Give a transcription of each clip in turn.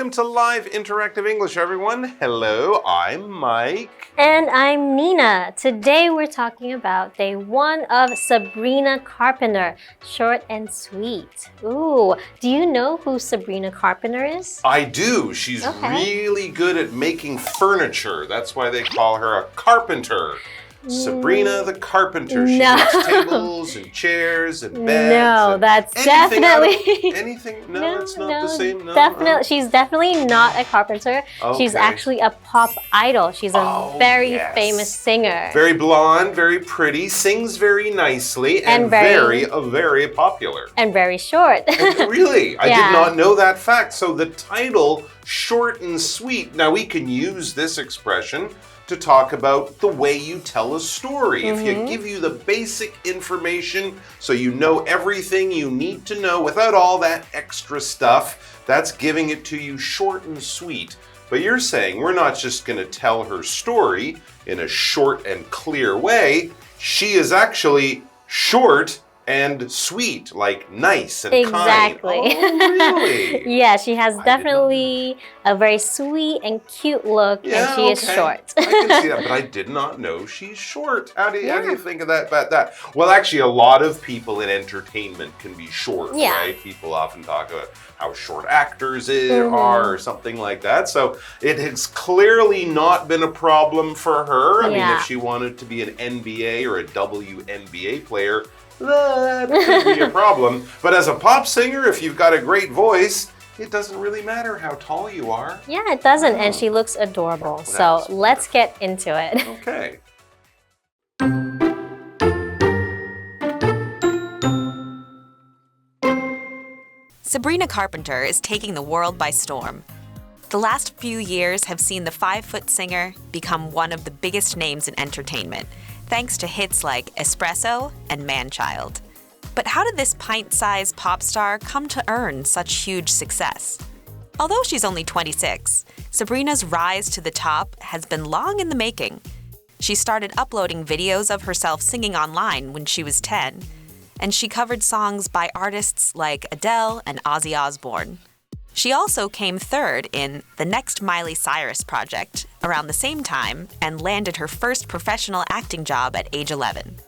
welcome to Live Interactive English, everyone. Hello, I'm Mike. And I'm Nina. Today we're talking about day 1 of Sabrina Carpenter, short and sweet. Ooh, do you know who Sabrina Carpenter is? I do. She's really good at making furniture. That's why they call her a carpenter. Sabrina the Carpenter. She makes tables and chairs and beds. No, that's definitely... anything? No, it's not the same? No? Definitely, she's definitely not a carpenter. Okay. She's actually a pop idol. She's a very famous singer. Very blonde, very pretty, sings very nicely, and very popular. And very short. Really? I did not know that fact. So the title, short and sweet. Now we can use this expression to talk about the way you tell a story. If you give you the basic information so you know everything you need to know without all that extra stuff, that's giving it to you short and sweet. But you're saying we're not just going to tell her story in a short and clear way. She is actually short and sweet, like nice and kind. Oh, really? Yeah, she has definitely a very sweet and cute look, and she is short. I can see that, but I did not know she's short. How do you think of that? About that? Well, actually, a lot of people in entertainment can be short, right? People often talk about how short actors are or something like that. So it has clearly not been a problem for her. I mean, if she wanted to be an NBA or a WNBA player, that could be a problem. But as a pop singer, if you've got a great voice, it doesn't really matter how tall you are. Yeah, it doesn't. And she looks adorable. So let's get into it. Okay. Sabrina Carpenter is taking the world by storm. The last few years have seen the 5-foot singer become one of the biggest names in entertainment, thanks to hits like Espresso and Man-Child. But how did this pint-sized pop star come to earn such huge success? Although she's only 26, Sabrina's rise to the top has been long in the making. She started uploading videos of herself singing online when she was 10, and she covered songs by artists like Adele and Ozzy Osbourne. She also came third in The Next Miley Cyrus project around the same time and landed her first professional acting job at age 11.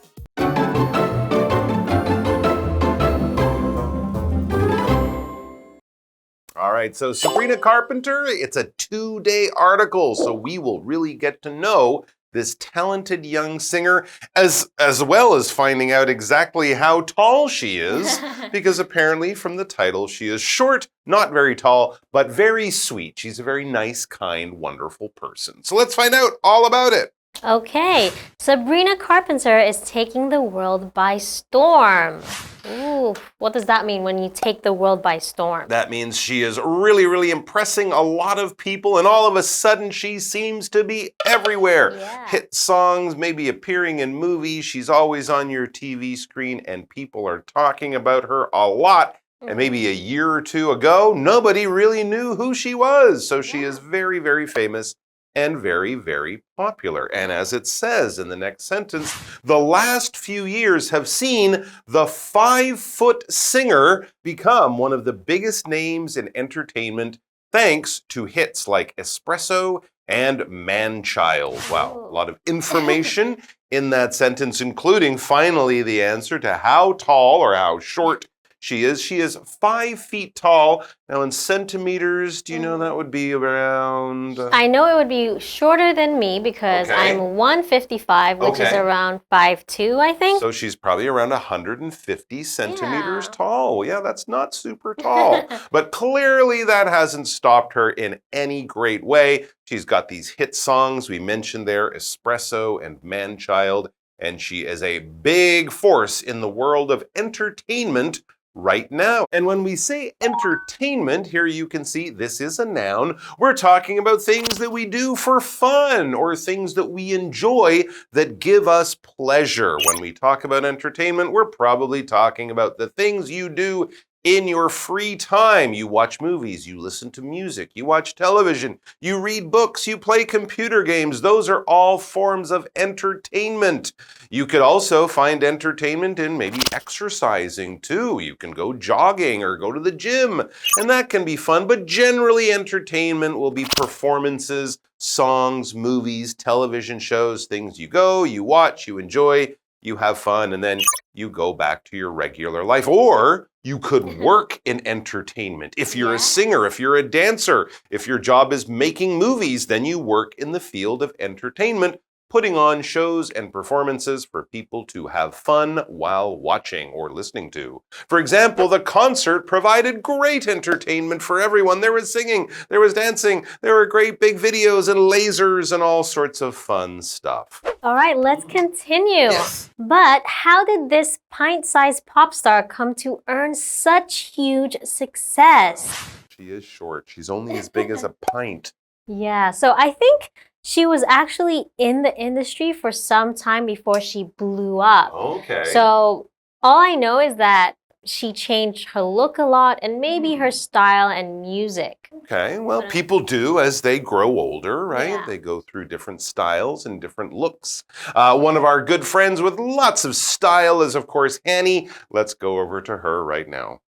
All right, so Sabrina Carpenter, it's a 2-day article, so we will really get to know this talented young singer, as well as finding out exactly how tall she is, because apparently from the title, she is short, not very tall, but very sweet. She's a very nice, kind, wonderful person. So let's find out all about it. Okay, Sabrina Carpenter is taking the world by storm. Ooh, what does that mean when you take the world by storm? That means she is really, really impressing a lot of people, and all of a sudden she seems to be everywhere. Hit songs, maybe appearing in movies. She's always on your TV screen, and people are talking about her a lot. And maybe a year or two ago, nobody really knew who she was. So she is very, very famous and very, very popular. And as it says in the next sentence, the last few years have seen the 5-foot singer become one of the biggest names in entertainment thanks to hits like Espresso and Man-Child. Wow, a lot of information in that sentence, including finally the answer to how tall or how short she is. She is 5 feet tall. Now in centimeters, do you know that would be around? I know it would be shorter than me because I'm 155, which is around 5'2", I think. So she's probably around 150 centimeters tall. Yeah, that's not super tall. But clearly that hasn't stopped her in any great way. She's got these hit songs we mentioned there, Espresso and Man-Child, and she is a big force in the world of entertainment right now. And when we say entertainment, here you can see this is a noun. We're talking about things that we do for fun or things that we enjoy that give us pleasure. When we talk about entertainment, we're probably talking about the things you do in your free time. You watch movies, you listen to music, you watch television, you read books, you play computer games. Those are all forms of entertainment. You could also find entertainment in maybe exercising too. You can go jogging or go to the gym, and that can be fun, but generally entertainment will be performances, songs, movies, television shows, things you go, you watch, you enjoy, you have fun, and then you go back to your regular life. Or you could work in entertainment. If you're a singer, if you're a dancer, if your job is making movies, then you work in the field of entertainment, putting on shows and performances for people to have fun while watching or listening to. For example, the concert provided great entertainment for everyone. There was singing, there was dancing, there were great big videos and lasers and all sorts of fun stuff. All right, let's continue. Yes. But how did this pint-sized pop star come to earn such huge success? She is short. She's only as big as a pint. Yeah, so I think she was actually in the industry for some time before she blew up. Okay. So all I know is that she changed her look a lot and maybe her style and music. Okay, well, people do as they grow older, right? Yeah. They go through different styles and different looks. One of our good friends with lots of style is, of course, Hanny. Let's go over to her right now.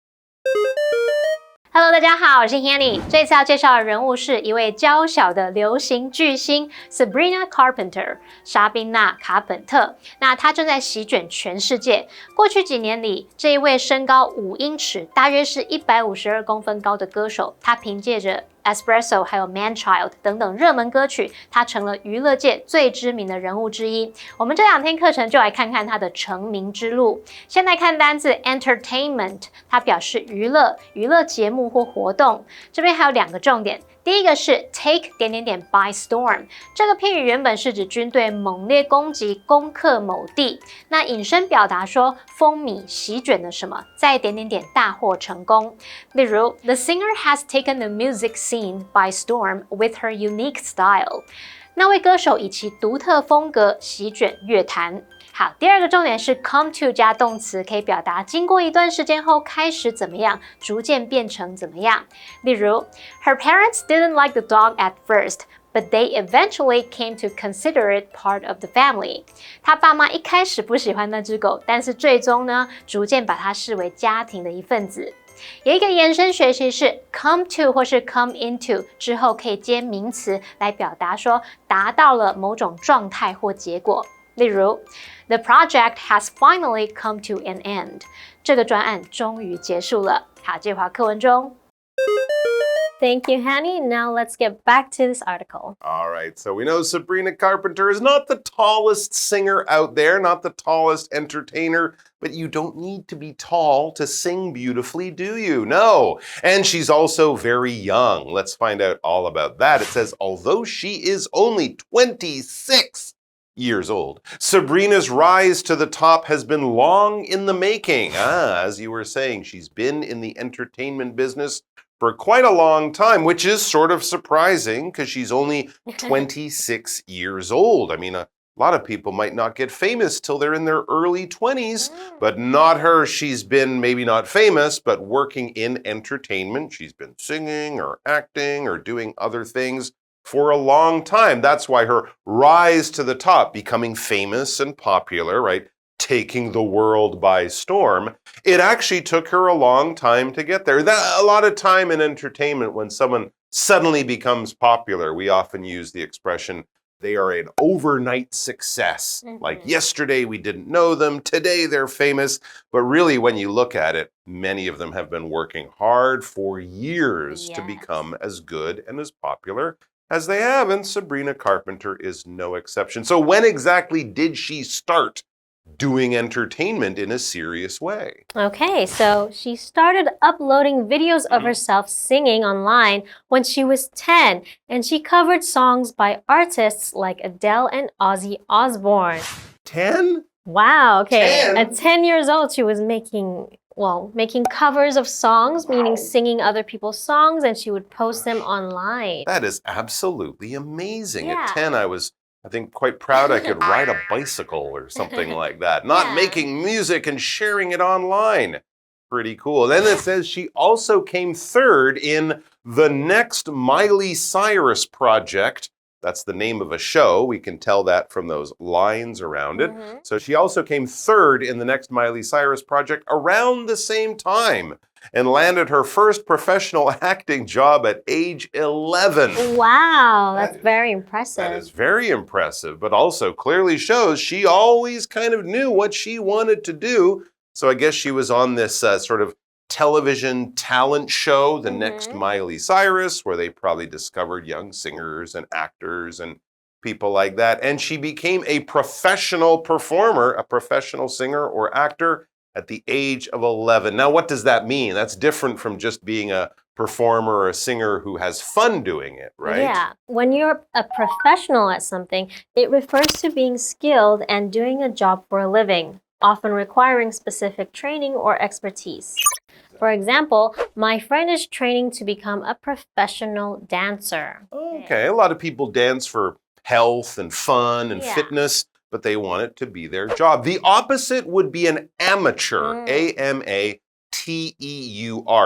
Hello， 大家好，我是 Hanny。这次要介绍的人物是一位娇小的流行巨星 Sabrina Carpenter 莎宾娜·卡本特。那她正在席卷全世界。过去几年里，这一位身高5英尺，大约是152公分高的歌手，她凭借着Espresso 还有 Man-Child 等等热门歌曲，他成了娱乐界最知名的人物之一。我们这2天课程就来看看他的成名之路。先来看单字 entertainment， 它表示娱乐节目或活动。这边还有2个重点。第一个是 take by storm， 这个片语原本是指军队猛烈攻击、攻克某地，那引申表达说风靡席卷了什么，再大获成功。例如 ，The singer has taken the music scene by storm with her unique style。那位歌手以其独特风格席卷乐坛。好，第2个重点是 come to 加动词，可以表达经过一段时间后开始怎么样，逐渐变成怎么样。例如 ，Her parents didn't like the dog at first, but they eventually came to consider it part of the family. 他爸妈一开始不喜欢那只狗，但是最终呢，逐渐把它视为家庭的一份子。有一个延伸学习是 come to 或是 come into 之后可以接名词来表达说达到了某种状态或结果。例如 The project has finally come to an end. 这个专案终于结束了。好，这句话课文中。Thank you, Hanny. Now let's get back to this article. All right, so we know Sabrina Carpenter is not the tallest singer out there, not the tallest entertainer, but you don't need to be tall to sing beautifully, do you? No. And she's also very young. Let's find out all about that. It says, although she is only 26 years old, Sabrina's rise to the top has been long in the making. As you were saying, she's been in the entertainment business for quite a long time, which is sort of surprising because she's only 26 years old. I mean, a lot of people might not get famous till they're in their early 20s, but not her. She's been maybe not famous, but working in entertainment. She's been singing or acting or doing other things for a long time. That's why her rise to the top, becoming famous and popular, right? Taking the world by storm, it actually took her a long time to get there. A lot of time in entertainment, when someone suddenly becomes popular, we often use the expression, they are an overnight success. Like yesterday we didn't know them, today they're famous. But really, when you look at it, many of them have been working hard for years to become as good and as popular as they have, and Sabrina Carpenter is no exception. So when exactly did she start doing entertainment in a serious way? Okay, so she started uploading videos of herself singing online when she was 10, and she covered songs by artists like Adele and Ozzy Osbourne. 10? Wow, okay. 10? At 10 years old, she was making covers of songs, meaning singing other people's songs, and she would post them online. That is absolutely amazing. Yeah. At 10, I think quite proud I could ride a bicycle or something like that. Not making music and sharing it online. pretty cool. Then it says she also came third in the next Miley Cyrus project. That's the name of a show. We can tell that from those lines around it. So she also came third in the next Miley Cyrus project around the same time and landed her first professional acting job at age 11. Wow, that's very impressive. That is very impressive, but also clearly shows she always kind of knew what she wanted to do. So I guess she was on this sort of television talent show, the next Miley Cyrus, where they probably discovered young singers and actors and people like that. And she became a professional performer, a professional singer or actor at the age of 11. Now, what does that mean? That's different from just being a performer or a singer who has fun doing it, right? Yeah. When you're a professional at something, it refers to being skilled and doing a job for a living, often requiring specific training or expertise. For example, my friend is training to become a professional dancer. Okay, a lot of people dance for health and fun and fitness, but they want it to be their job. The opposite would be an amateur, A-M-A-T-E-U-R.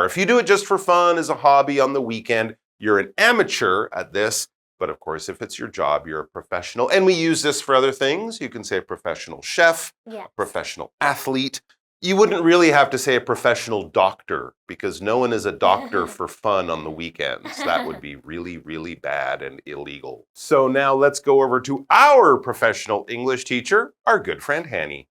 If you do it just for fun as a hobby on the weekend, you're an amateur at this. But of course, if it's your job, you're a professional. And we use this for other things. You can say a professional chef, a professional athlete. You wouldn't really have to say a professional doctor because no one is a doctor for fun on the weekends. That would be really, really bad and illegal. So now let's go over to our professional English teacher, our good friend Hanny.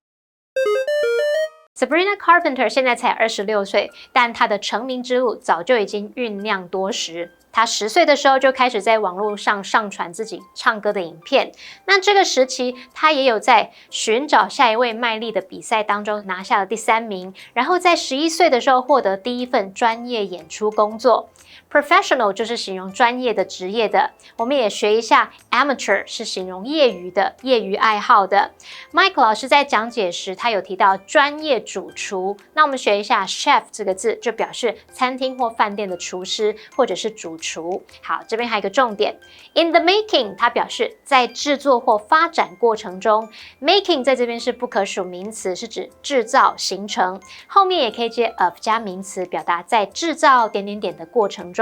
Sabrina Carpenter 现在才26岁，但她的成名之路早就已经酝酿多时。她10岁的时候就开始在网络上上传自己唱歌的影片。那这个时期，她也有在寻找下一位麦莉的比赛当中拿下了第3名，然后在11岁的时候获得第1份专业演出工作。Professional 就是形容专业的、职业的，我们也学一下 amateur 是形容业余的、业余爱好的。Mike 老师在讲解时，他有提到专业主厨，那我们学一下 chef 这个字，就表示餐厅或饭店的厨师或者是主厨。好，这边还有一个重点 ，in the making 它表示在制作或发展过程中 ，making 在这边是不可数名词，是指制造、形成，后面也可以接 of 加名词，表达在制造点点点的过程中。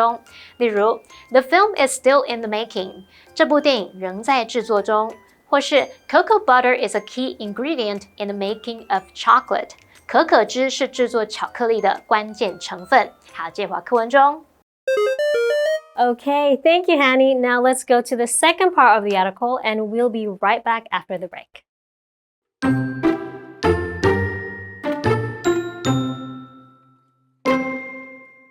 例如 The film is still in the making 这部电影仍在制作中，或是 Cocoa butter is a key ingredient in the making of chocolate 可可脂是制作巧克力的关键成分。好，接回课文中。Okay, thank you, Hanny. Now let's go to the second part of the article and we'll be right back after the break.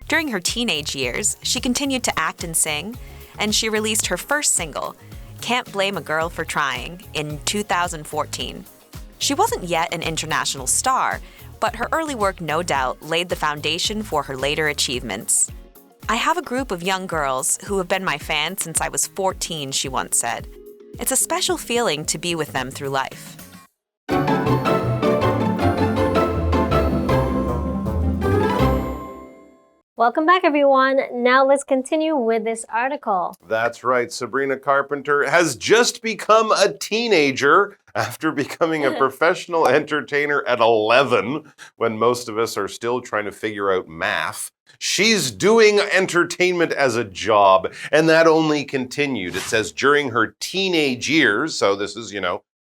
During her teenage years, she continued to act and sing, and she released her first single, Can't Blame a Girl for Trying, in 2014. She wasn't yet an international star, but her early work no doubt laid the foundation for her later achievements. I have a group of young girls who have been my fans since I was 14, she once said. It's a special feeling to be with them through life. Welcome back, everyone. Now let's continue with this article. That's right. Sabrina Carpenter has just become a teenager after becoming a professional entertainer at 11, when most of us are still trying to figure out math. She's doing entertainment as a job, and that only continued. It says during her teenage years, so this is,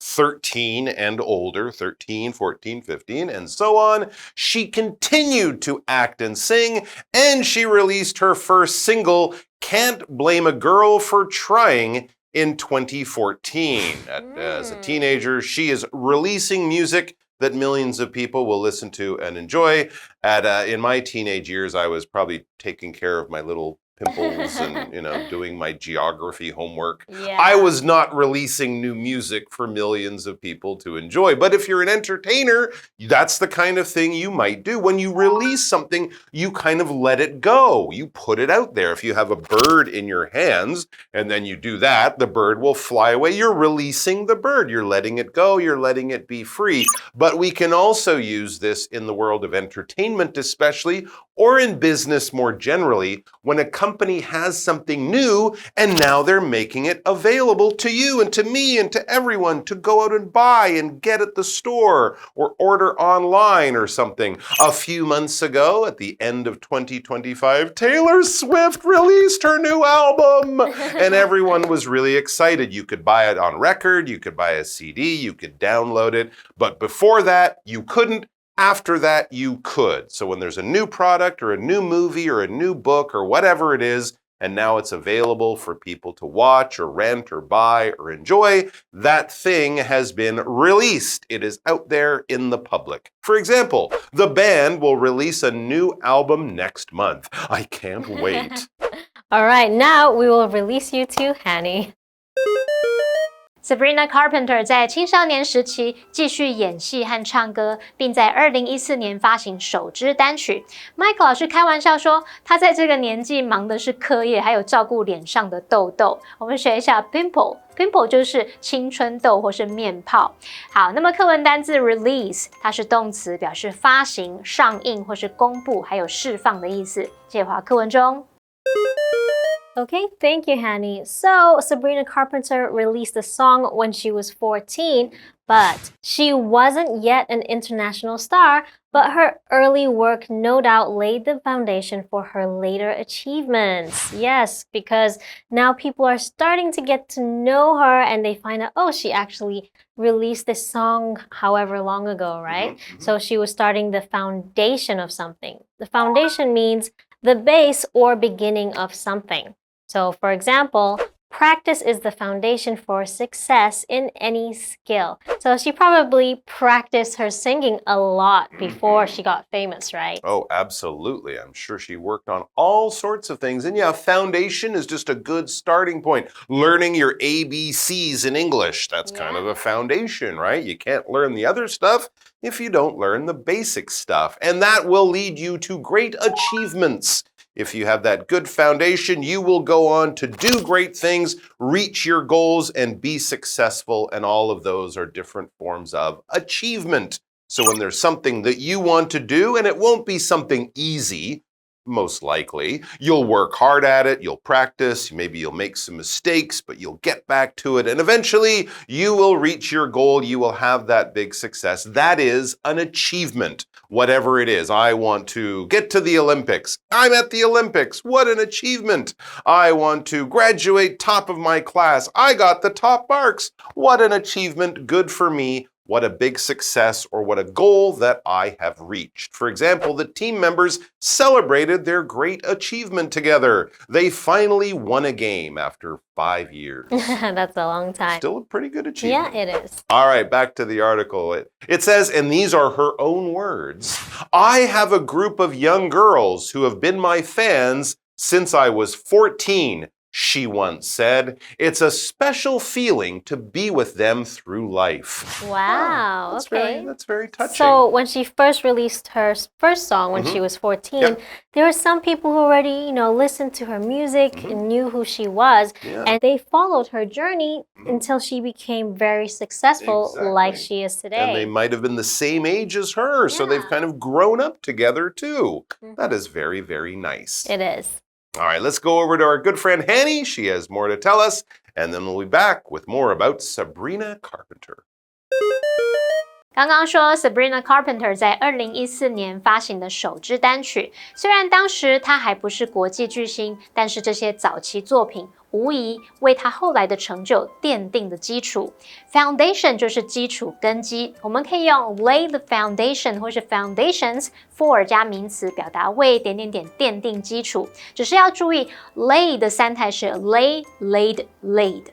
13 and older, 13, 14, 15, and so on. She continued to act and sing, and she released her first single, Can't Blame a Girl for Trying, in 2014. As a teenager, she is releasing music that millions of people will listen to and enjoy. In my teenage years, I was probably taking care of my little pimples and, doing my geography homework. Yeah. I was not releasing new music for millions of people to enjoy. But if you're an entertainer, that's the kind of thing you might do. When you release something, you kind of let it go. You put it out there. If you have a bird in your hands and then you do that, the bird will fly away. You're releasing the bird. You're letting it go. You're letting it be free. But we can also use this in the world of entertainment, especially or in business more generally, when a company has something new and now they're making it available to you and to me and to everyone to go out and buy and get at the store or order online or something. A few months ago, at the end of 2025, Taylor Swift released her new album and everyone was really excited. You could buy it on record, you could buy a CD, you could download it, but before that, you couldn't. After that, you could. So when there's a new product or a new movie or a new book or whatever it is, and now it's available for people to watch or rent or buy or enjoy, that thing has been released. It is out there in the public. For example, the band will release a new album next month. I can't wait. All right, now we will release you to Hanny. Sabrina Carpenter 在青少年时期继续演戏和唱歌，并在2014年发行首支单曲。Mike 老师开玩笑说，他在这个年纪忙的是课业，还有照顾脸上的痘痘。我们学一下 pimple。Pimple 就是青春痘或是面泡。好，那么课文单字 release 它是动词，表示发行、上映或是公布，还有释放的意思。接话课文中。Okay, thank you, Hanny. So, Sabrina Carpenter released the song when she was 14, but she wasn't yet an international star, but her early work no doubt laid the foundation for her later achievements. Yes, because now people are starting to get to know her and they find out, oh, she actually released this song however long ago, right? So she was starting the foundation of something. The foundation means the base or beginning of something. So, for example, practice is the foundation for success in any skill. So she probably practiced her singing a lot before she got famous, right? Oh, absolutely. I'm sure she worked on all sorts of things. And yeah, foundation is just a good starting point. Learning your ABCs in English, that's kind of a foundation, right? You can't learn the other stuff if you don't learn the basic stuff. And that will lead you to great achievements. If you have that good foundation, you will go on to do great things, reach your goals, and be successful. And all of those are different forms of achievement. So when there's something that you want to do, and it won't be something easy, most likely, you'll work hard at it, you'll practice, maybe you'll make some mistakes, but you'll get back to it. And eventually, you will reach your goal. You will have that big success. That is an achievement. Whatever it is, I want to get to the Olympics. I'm at the Olympics. What an achievement. I want to graduate top of my class. I got the top marks. What an achievement. Good for me. What a big success or what a goal that I have reached. For example, the team members celebrated their great achievement together. They finally won a game after 5 years. That's a long time. Still a pretty good achievement. Yeah, it is. All right, back to the article. It says, and these are her own words, I have a group of young girls who have been my fans since I was 14. She once said, it's a special feeling to be with them through life. Wow, That's okay. That's very touching. So when she first released her first song when she was 14, there were some people who already, listened to her music and knew who she was. And they followed her journey until she became very successful like she is today. And they might have been the same age as her, so they've kind of grown up together too. That is very, very nice. It is. All right, let's go over to our good friend Hanny. She has more to tell us, and then we'll be back with more about Sabrina Carpenter. 刚刚说 Sabrina Carpenter 在2014年发行的首支单曲，虽然当时她还不是国际巨星，但是这些早期作品无疑为她后来的成就奠定了基础。Foundation 就是基础根基，我们可以用 lay the foundation 或是 foundations for 加名词表达为点点点奠定基础，只是要注意 lay 的三态是 lay, laid, laid。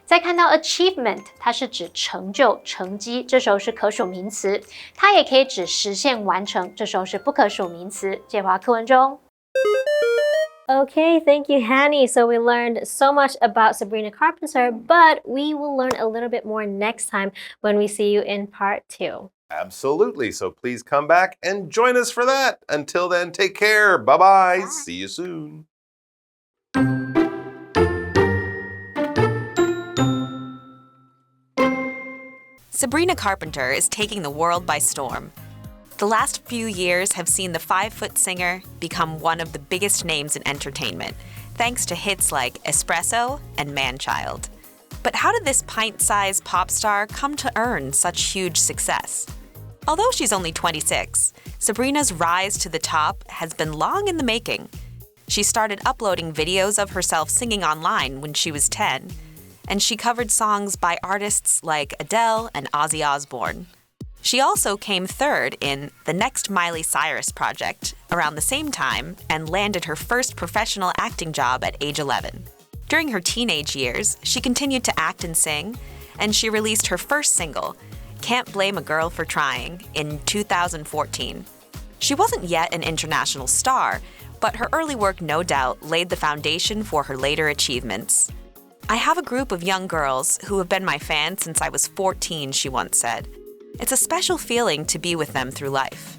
再看到 achievement， 它是指成就、成绩，这时候是可数名词。它也可以指实现、完成，这时候是不可数名词。介华课文中。Okay, thank you, Hanny. So we learned so much about Sabrina Carpenter, but we will learn a little bit more next time when we see you in part 2. Absolutely. So please come back and join us for that. Until then, take care. Bye-bye. See you soon. Sabrina Carpenter is taking the world by storm. The The last few years have seen the 5-foot singer become one of the biggest names in entertainment, thanks to hits like Espresso and Man-Child. But how did this pint-sized pop star come to earn such huge success? Although she's only 26, Sabrina's rise to the top has been long in the making. She started uploading videos of herself singing online when she was 10, and she covered songs by artists like Adele and Ozzy Osbourne. She also came third in The Next Miley Cyrus project around the same time and landed her first professional acting job at age 11. During her teenage years, she continued to act and sing, and she released her first single, Can't Blame a Girl for Trying, in 2014. She wasn't yet an international star, but her early work no doubt laid the foundation for her later achievements. I have a group of young girls who have been my fans since I was 14, she once said. It's a special feeling to be with them through life.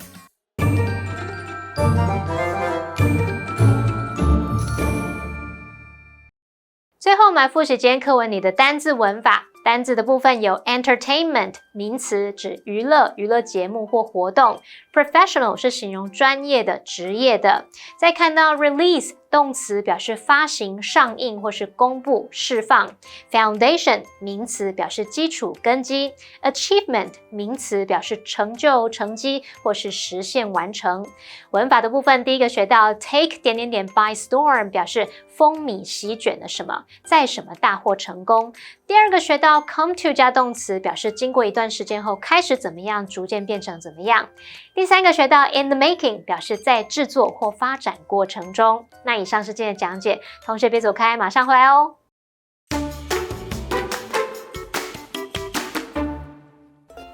最后我们来复习今天课文里的单字文法。单字的部分有 entertainment 名词，指娱乐、娱乐节目或活动。professional 是形容专业的、职业的。再看到 release 动词，表示发行、上映或是公布、释放。foundation 名词，表示基础、根基。achievement 名词，表示成就、成绩或是实现、完成。文法的部分，第一个学到 take by storm 表示风靡席卷了什么，在什么大获成功。第二个学到 come to 加动词，表示经过一段时间后开始怎么样，逐渐变成怎么样。第三个学到 in the making 表示在制作或发展过程中。那以上是今天的讲解，同学别走开，马上回来哦。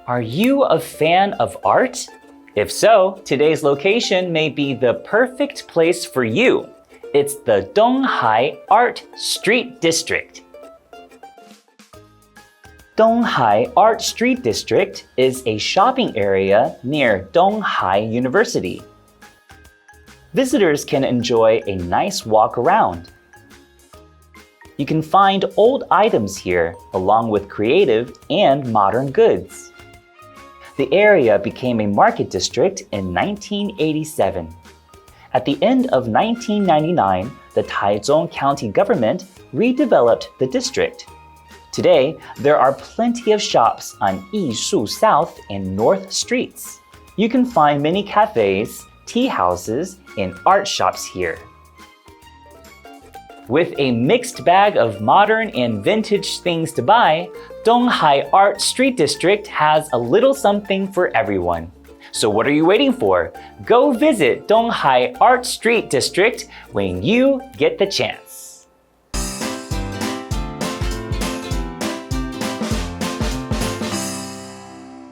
Are you a fan of art? If so, today's location may be the perfect place for you. It's the Tunghai Art Street District. Tunghai Art Street District is a shopping area near Tunghai University. Visitors can enjoy a nice walk around. You can find old items here, along with creative and modern goods. The area became a market district in 1987. At the end of 1999, the Taichung County government redeveloped the district. Today, there are plenty of shops on Yishu South and North Streets. You can find many cafes, tea houses, and art shops here. With a mixed bag of modern and vintage things to buy, Tunghai Art Street District has a little something for everyone. So what are you waiting for? Go visit Tunghai Art Street District when you get the chance.